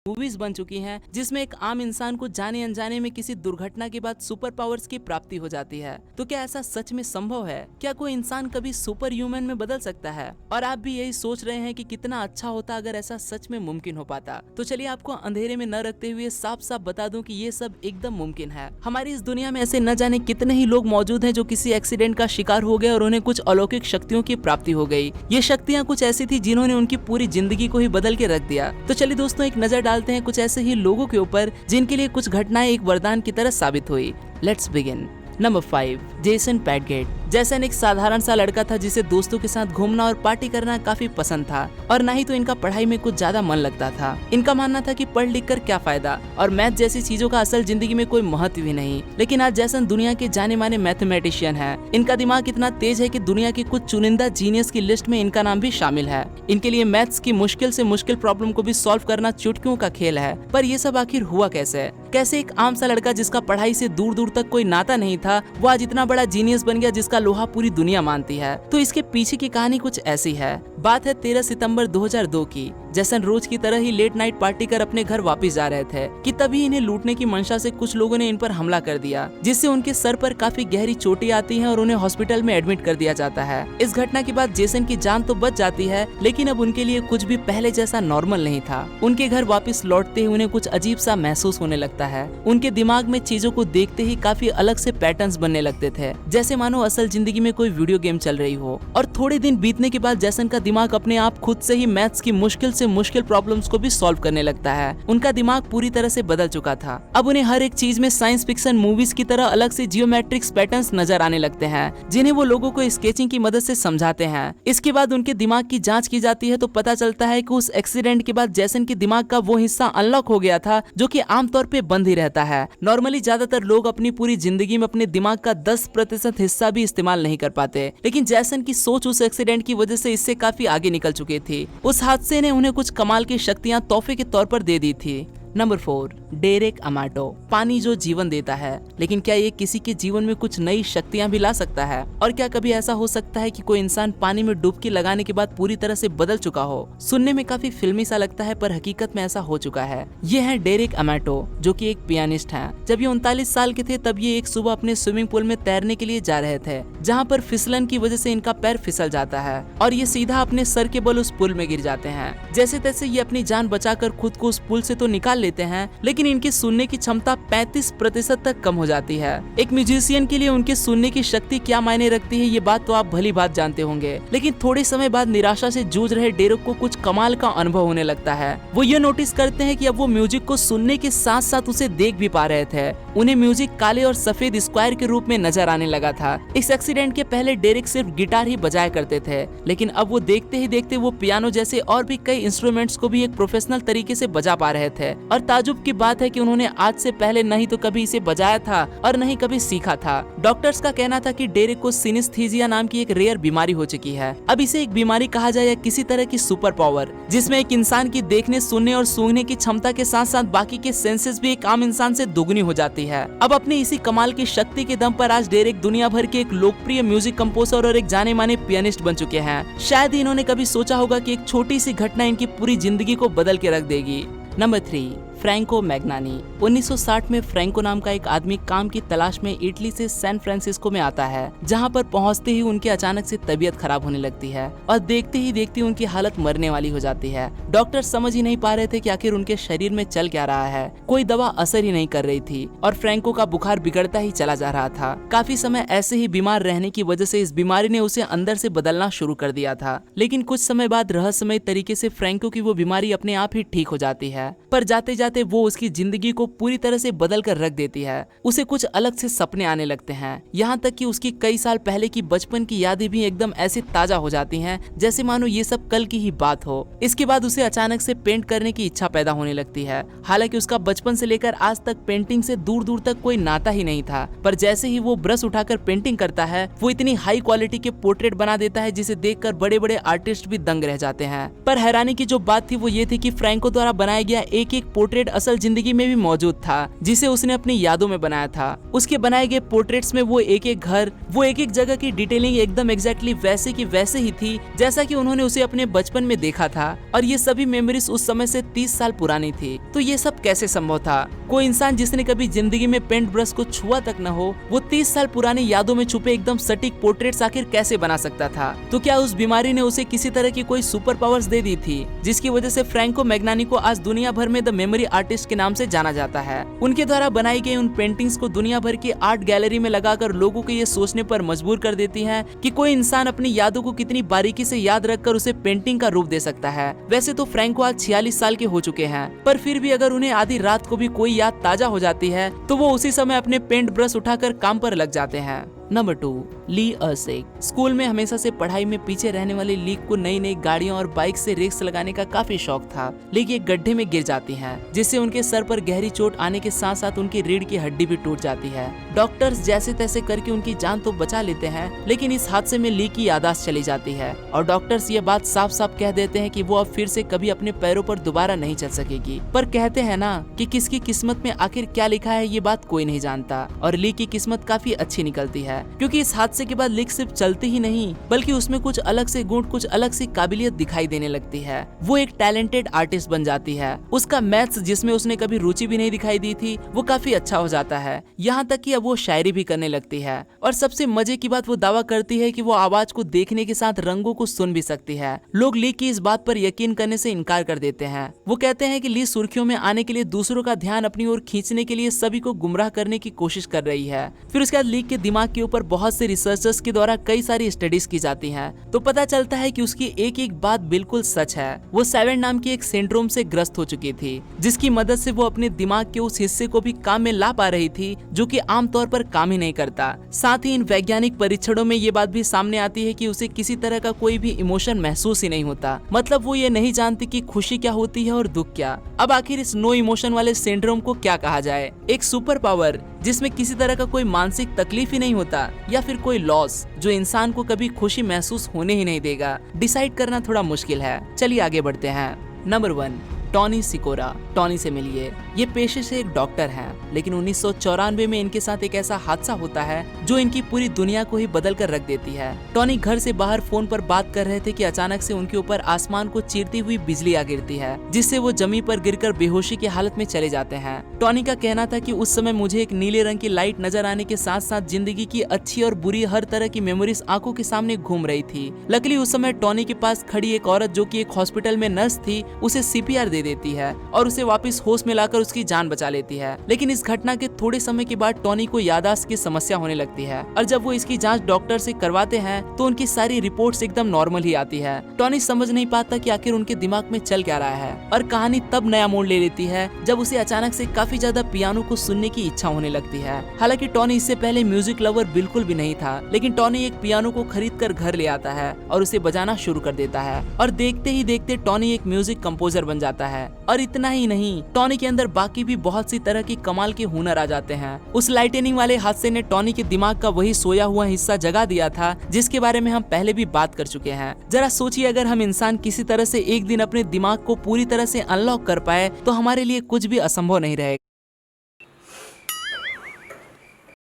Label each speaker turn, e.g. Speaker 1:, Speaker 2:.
Speaker 1: Movies बन चुकी हैं जिसमें एक आम इंसान को जाने अनजाने में किसी दुर्घटना के बाद सुपर पावर्स की प्राप्ति हो जाती है। तो क्या ऐसा सच में संभव है? क्या कोई इंसान कभी सुपर ह्यूमन में बदल सकता है? और आप भी यही सोच रहे हैं कि कितना अच्छा होता अगर ऐसा सच में मुमकिन हो पाता। तो चलिए आपको अंधेरे में न रखते हुए साफ साफ बता दूं कि ये सब एकदम मुमकिन है। हमारी इस दुनिया में ऐसे न जाने कितने ही लोग मौजूद हैं जो किसी एक्सीडेंट का शिकार हो गए और उन्हें कुछ अलौकिक शक्तियों की प्राप्ति हो गई। ये शक्तियाँ कुछ ऐसी थी जिन्होंने उनकी पूरी जिंदगी को ही बदल के रख दिया। तो चलिए दोस्तों एक नजर डालते हैं कुछ ऐसे ही लोगों के ऊपर जिनके लिए कुछ घटनाएं एक वरदान की तरह साबित हुई। Let's begin. Number 5, Jason Padgett. Jason एक साधारण सा लड़का था जिसे दोस्तों के साथ घूमना और पार्टी करना काफी पसंद था और ना ही तो इनका पढ़ाई में कुछ ज्यादा मन लगता था। इनका मानना था कि पढ़ लिख कर क्या फायदा और मैथ जैसी चीजों का असल जिंदगी में कोई महत्व ही नहीं। लेकिन आज जैसन दुनिया के जाने माने मैथमेटिशियन है। इनका दिमाग इतना तेज है कि दुनिया की कुछ चुनिंदा जीनियस की लिस्ट में इनका नाम भी शामिल है। इनके लिए मैथ्स की मुश्किल से मुश्किल प्रॉब्लम को भी सॉल्व करना चुटकियों का खेल है। पर ये सब आखिर हुआ कैसे? कैसे एक आम सा लड़का जिसका पढ़ाई से दूर दूर तक कोई नाता नहीं था वो आज इतना बड़ा जीनियस बन गया जिसका लोहा पूरी दुनिया मानती है? तो इसके पीछे की कहानी कुछ ऐसी है। बात है 13 सितंबर 2002 की। जैसन रोज की तरह ही लेट नाइट पार्टी कर अपने घर वापस जा रहे थे कि तभी इन्हें लूटने की मंशा से कुछ लोगों ने इन पर हमला कर दिया, जिससे उनके सर पर काफी गहरी चोटें आती हैं और उन्हें हॉस्पिटल में एडमिट कर दिया जाता है। इस घटना के बाद जेसन की जान तो बच जाती है लेकिन अब उनके लिए कुछ भी पहले जैसा नॉर्मल नहीं था। उनके घर वापस लौटते ही उन्हें कुछ अजीब सा महसूस होने लगता है। उनके दिमाग में चीजों को देखते ही काफी अलग से पैटर्न्स बनने लगते थे, जैसे मानो असल जिंदगी में कोई वीडियो गेम चल रही हो। और थोड़े दिन बीतने के बाद जेसन का दिमाग अपने आप खुद से ही मैथ्स की मुश्किल से मुश्किल प्रॉब्लम्स को भी सॉल्व करने लगता है। उनका दिमाग पूरी तरह से बदल चुका था। अब उन्हें हर एक चीज में साइंस फिक्शन मूवीज की तरह अलग से जियोमेट्रिक्स पैटर्न्स नजर आने लगते हैं, जिन्हें वो लोगों को स्केचिंग की मदद से समझाते हैं। इसके बाद उनके दिमाग की जांच की जाती है तो पता चलता है कि उस एक्सीडेंट के बाद जेसन के दिमाग का वो हिस्सा अनलॉक हो गया था जो कि आमतौर पे बंद ही रहता है। नॉर्मली ज्यादातर लोग अपनी पूरी जिंदगी में अपने दिमाग का 10% हिस्सा भी इस्तेमाल नहीं कर पाते, लेकिन जेसन की सोच उस एक्सीडेंट की वजह से इससे काफी आगे निकल चुकी थी। उस हादसे ने उन्हें कुछ कमाल की शक्तियां तोहफे के तौर पर दे दी थी। Number 4, Derek Amato. पानी जो जीवन देता है, लेकिन क्या ये किसी के जीवन में कुछ नई शक्तियां भी ला सकता है? और क्या कभी ऐसा हो सकता है कि कोई इंसान पानी में डुबकी लगाने के बाद पूरी तरह से बदल चुका हो? सुनने में काफी फिल्मी सा लगता है पर हकीकत में ऐसा हो चुका है। ये है डेरेक अमाटो जो कि एक पियानिस्ट हैं। जब ये 39 साल के थे तब ये एक सुबह अपने स्विमिंग पूल में तैरने के लिए जा रहे थे, जहाँ पर फिसलन की वजह से इनका पैर फिसल जाता है और ये सीधा अपने सर के बल उस पुल में गिर जाते हैं। जैसे तैसे ये अपनी जान बचाकर खुद को उस पुल से तो निकाल लेते हैं, लेकिन इनकी सुनने की क्षमता 35% तक कम हो जाती है। एक म्यूजिशियन के लिए उनके सुनने की शक्ति क्या मायने रखती है ये बात तो आप भली बात जानते होंगे। लेकिन थोड़े समय बाद निराशा से जूझ रहे डेरेक को कुछ कमाल का अनुभव होने लगता है। वो ये नोटिस करते हैं कि अब वो म्यूजिक को सुनने के साथ साथ उसे देख भी पा रहे थे। उन्हें म्यूजिक काले और सफेद स्क्वायर के रूप में नजर आने लगा था। इस एक्सीडेंट के पहले डेरेक सिर्फ गिटार ही बजाया करते थे, लेकिन अब वो देखते ही देखते वो पियानो जैसे और भी कई इंस्ट्रूमेंट्स को भी एक प्रोफेशनल तरीके से बजा पा रहे थे। और ताजुब की बात है कि उन्होंने आज से पहले नहीं तो कभी इसे बजाया था और नहीं कभी सीखा था। डॉक्टर्स का कहना था कि डेरेक को सिनेस्थीजिया नाम की एक रेयर बीमारी हो चुकी है। अब इसे एक बीमारी कहा जाए या किसी तरह की सुपर पावर, जिसमें एक इंसान की देखने, सुनने और सूंघने की क्षमता के साथ साथ बाकी के सेंसेस भी एक आम इंसान से दोगुनी हो जाती है। अब अपने इसी कमाल की शक्ति के दम पर आज डेरेक दुनिया भर के एक लोकप्रिय म्यूजिक कंपोजर और एक जाने माने पियानिस्ट बन चुके हैं। शायद ही इन्होंने कभी सोचा होगा कि एक छोटी सी घटना इनकी पूरी जिंदगी को बदल के रख देगी। Number 3, Franco मैग्नानी। 1960 में फ्रैंको नाम का एक आदमी काम की तलाश में इटली से सैन फ्रांसिस्को में आता है, जहां पर पहुंचते ही उनकी अचानक से तबीयत खराब होने लगती है और देखते ही देखते उनकी हालत मरने वाली हो जाती है। डॉक्टर समझ ही नहीं पा रहे थे कि आखिर उनके शरीर में चल क्या रहा है। कोई दवा असर ही नहीं कर रही थी और फ्रैंको का बुखार बिगड़ता ही चला जा रहा था। काफी समय ऐसे ही बीमार रहने की वजह से इस बीमारी ने उसे अंदर से बदलना शुरू कर दिया था, लेकिन कुछ समय बाद रहस्यमय तरीके से फ्रैंको की वो बीमारी अपने आप ही ठीक हो जाती है। पर जाते जाते वो उसकी जिंदगी को पूरी तरह से बदल कर रख देती है। उसे कुछ अलग से सपने आने लगते हैं, यहाँ तक कि उसकी कई साल पहले की बचपन की यादें भी एकदम ऐसे ताजा हो जाती हैं जैसे मानो ये सब कल की ही बात हो। इसके बाद उसे अचानक से पेंट करने की इच्छा पैदा होने लगती है। हालांकि उसका बचपन से लेकर आज तक पेंटिंग से दूर दूर तक कोई नाता ही नहीं था, पर जैसे ही वो ब्रश उठाकर पेंटिंग करता है वो इतनी हाई क्वालिटी के पोर्ट्रेट बना देता है जिसे देखकर बड़े बड़े आर्टिस्ट भी दंग रह जाते हैं। पर हैरानी की जो बात थी वो ये थी कि फ्रैंको द्वारा बनाया गया एक एक पोर्ट्रेट पोर्ट्रेट असल जिंदगी में भी मौजूद था, जिसे उसने अपनी यादों में बनाया था। उसके बनाए गए पोर्ट्रेट्स में वो एक एक घर, वो एक एक जगह की डिटेलिंग एकदम एग्जैक्टली वैसे की वैसे ही थी जैसा कि उन्होंने उसे अपने बचपन में देखा था, और ये सभी मेमोरीज उस समय से 30 साल पुरानी थी। तो ये सब कैसे संभव था? कोई इंसान जिसने कभी जिंदगी में पेंट ब्रश को छुआ तक न हो, वो 30 साल पुरानी यादों में छुपे एकदम सटीक पोर्ट्रेट्स आखिर कैसे बना सकता था? तो क्या उस बीमारी ने उसे किसी तरह की कोई सुपर पावर्स दे दी थी, जिसकी वजह से फ्रैंको मैग्नानी को आज दुनिया भर में द मेमोरी आर्टिस्ट के नाम से जाना जाता है? उनके द्वारा बनाई गई उन पेंटिंग्स को दुनिया भर की आर्ट गैलरी में लगाकर लोगों को ये सोचने पर मजबूर कर देती हैं कि कोई इंसान अपनी यादों को कितनी बारीकी से याद रखकर उसे पेंटिंग का रूप दे सकता है। वैसे तो फ्रैंको आज 46 साल के हो चुके हैं, पर फिर भी अगर उन्हें आधी रात को भी कोई याद ताजा हो जाती है तो वो उसी समय अपने पेंट ब्रश उठाकर काम पर लग जाते हैं। नंबर 2, ली अर्सेक। स्कूल में हमेशा से पढ़ाई में पीछे रहने वाले ली को नई नई गाड़ियों और बाइक से रेस लगाने का काफी शौक था। ली एक गड्ढे में गिर जाती हैं, जिससे उनके सर पर गहरी चोट आने के साथ साथ उनकी रीढ़ की हड्डी भी टूट जाती है। डॉक्टर्स जैसे तैसे करके उनकी जान तो बचा लेते हैं, लेकिन इस हादसे में ली की याददाश्त चली जाती है और डॉक्टर्स ये बात साफ साफ कह देते हैं कि वो अब फिर से कभी अपने पैरों पर दोबारा नहीं चल सकेगी। पर कहते हैं ना कि किसकी किस्मत में आखिर क्या लिखा है ये बात कोई नहीं जानता, और ली की किस्मत काफी अच्छी निकलती है, क्योंकि इस हादसे के बाद ली सिर्फ चलती ही नहीं बल्कि उसमें कुछ अलग से गुण, कुछ अलग सी काबिलियत दिखाई देने लगती है। वो एक टैलेंटेड आर्टिस्ट बन जाती है। उसका मैथ्स, जिसमें उसने कभी रुचि भी नहीं दिखाई दी थी, वो काफी अच्छा हो जाता है। यहाँ तक कि अब वो शायरी भी करने लगती है, और सबसे मजे की बात वो दावा करती है कि वो आवाज को देखने के साथ रंगों को सुन भी सकती है। लोग ली की इस बात पर यकीन करने से इनकार कर देते हैं। वो कहते हैं कि ली सुर्खियों में आने के लिए दूसरों का ध्यान अपनी ओर खींचने के लिए सभी को गुमराह करने की कोशिश कर रही है। फिर उसके बाद ली के दिमाग के ऊपर बहुत से रिसर्चर्स के द्वारा कई सारी स्टडीज की जाती हैं, तो पता चलता है कि उसकी एक एक बात बिल्कुल सच है। वो सेवन नाम की एक सिंड्रोम से ग्रस्त हो चुकी थी, जिसकी मदद से वो अपने दिमाग के उस हिस्से को भी काम में ला पा रही थी जो कि आमतौर पर काम ही नहीं करता। साथ ही इन वैज्ञानिक परीक्षणों में ये बात भी सामने आती है कि उसे किसी तरह का कोई भी इमोशन महसूस ही नहीं होता। मतलब वो ये नहीं जानती कि खुशी क्या होती है और दुख क्या। अब आखिर इस नो इमोशन वाले सिंड्रोम को क्या कहा जाए? एक सुपर पावर जिसमें किसी तरह का कोई मानसिक तकलीफ ही नहीं होता, या फिर कोई लॉस जो इंसान को कभी खुशी महसूस होने ही नहीं देगा? डिसाइड करना थोड़ा मुश्किल है। चलिए आगे बढ़ते हैं। Number 1, Tony सिकोरा। टॉनी से मिलिए। ये पेशे से एक डॉक्टर हैं, लेकिन 1994 में इनके साथ एक ऐसा हादसा होता है जो इनकी पूरी दुनिया को ही बदल कर रख देती है। टॉनी घर से बाहर फोन पर बात कर रहे थे कि अचानक से उनके ऊपर आसमान को चीरती हुई बिजली आ गिरती है, जिससे वो जमीन पर गिरकर बेहोशी की हालत में चले जाते हैं। टॉनी का कहना था कि उस समय मुझे एक नीले रंग की लाइट नजर आने के साथ साथ जिंदगी की अच्छी और बुरी हर तरह की मेमोरीज आंखों के सामने घूम रही थी। लकीली उस समय टॉनी के पास खड़ी एक औरत, जो कि एक हॉस्पिटल में नर्स थी, उसे सीपीआर दे देती है और उसे वापस होश में लाकर उसकी जान बचा लेती है। लेकिन इस घटना के थोड़े समय के बाद टॉनी को याददाश्त की समस्या होने लगती है, और जब वो इसकी जांच डॉक्टर से करवाते हैं तो उनकी सारी रिपोर्ट्स एकदम नॉर्मल ही आती है। टॉनी समझ नहीं पाता कि आखिर उनके दिमाग में चल क्या रहा है, और कहानी तब नया मोड़ ले लेती है जब उसे अचानक से काफी ज्यादा पियानो को सुनने की इच्छा होने लगती है। हालांकि टॉनी इससे पहले म्यूजिक लवर बिल्कुल भी नहीं था, लेकिन टॉनी एक पियानो को खरीद कर घर ले आता है और उसे बजाना शुरू कर देता है, और देखते ही देखते टॉनी एक म्यूजिक कंपोजर बन जाता है। और इतना ही नहीं, टॉनी के अंदर बाकी भी बहुत सी तरह की कमाल के हुनर आ जाते हैं। उस लाइटनिंग वाले हादसे ने टॉनी के दिमाग का वही सोया हुआ हिस्सा जगा दिया था, जिसके बारे में हम पहले भी बात कर चुके हैं। जरा सोचिए, अगर हम इंसान किसी तरह से एक दिन अपने दिमाग को पूरी तरह से अनलॉक कर पाए तो हमारे लिए कुछ भी असंभव नहीं रहेगा।